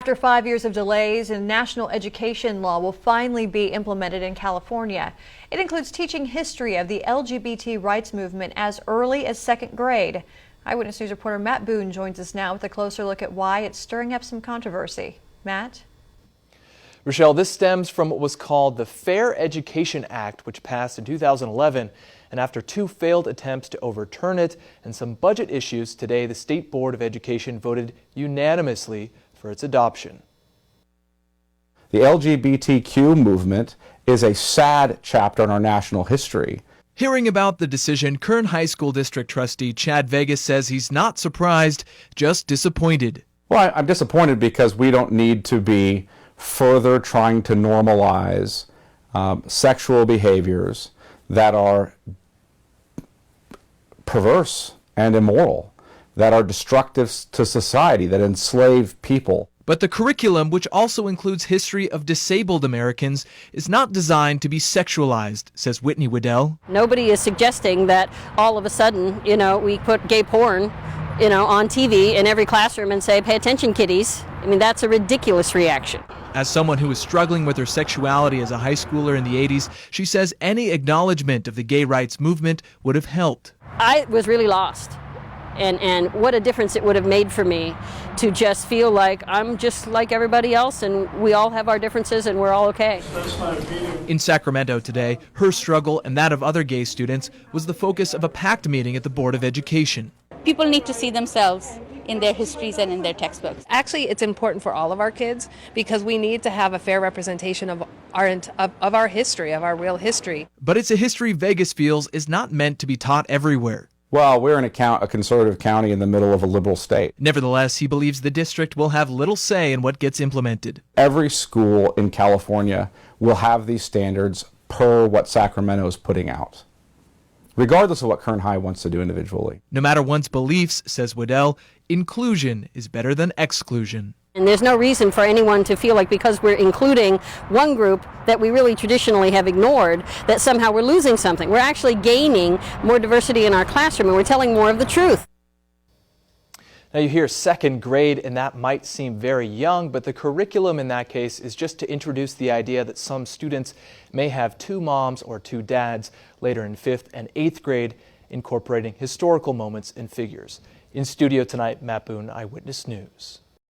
After 5 years of delays, a national education law will finally be implemented in California. It includes teaching history of the LGBT rights movement as early as second grade. Eyewitness News reporter Matt Boone joins us now with a closer look at why it's stirring up some controversy. Matt? Rochelle, this stems from what was called the Fair Education Act, which passed in 2011. And after 2 failed attempts to overturn it and some budget issues, today the State Board of Education voted unanimously for its adoption. The LGBTQ movement is a sad chapter in our national history. Hearing about the decision, Kern High School District Trustee Chad Vegas says he's not surprised, just disappointed. Well, I'm disappointed because we don't need to be further trying to normalize sexual behaviors that are perverse and immoral, that are destructive to society, that enslave people. But the curriculum, which also includes history of disabled Americans, is not designed to be sexualized, says Whitney Waddell. Nobody is suggesting that all of a sudden, we put gay porn, on TV in every classroom and say, pay attention, kiddies. I mean, that's a ridiculous reaction. As someone who was struggling with her sexuality as a high schooler in the 80s, she says any acknowledgement of the gay rights movement would have helped. I was really lost. And what a difference it would have made for me to just feel like I'm just like everybody else and we all have our differences and we're all okay. In Sacramento today, her struggle and that of other gay students was the focus of a packed meeting at the Board of Education. People need to see themselves in their histories and in their textbooks. Actually, it's important for all of our kids because we need to have a fair representation of our history, of our real history. But it's a history Vegas feels is not meant to be taught everywhere. Well, we're in a conservative county in the middle of a liberal state. Nevertheless, he believes the district will have little say in what gets implemented. Every school in California will have these standards per what Sacramento is putting out, regardless of what Kern High wants to do individually. No matter one's beliefs, says Waddell, inclusion is better than exclusion. And there's no reason for anyone to feel like because we're including one group that we really traditionally have ignored, that somehow we're losing something. We're actually gaining more diversity in our classroom and we're telling more of the truth. Now you hear second grade and that might seem very young, but the curriculum in that case is just to introduce the idea that some students may have 2 moms or 2 dads. Later in 5th and 8th grade, incorporating historical moments and figures. In studio tonight, Matt Boone, Eyewitness News.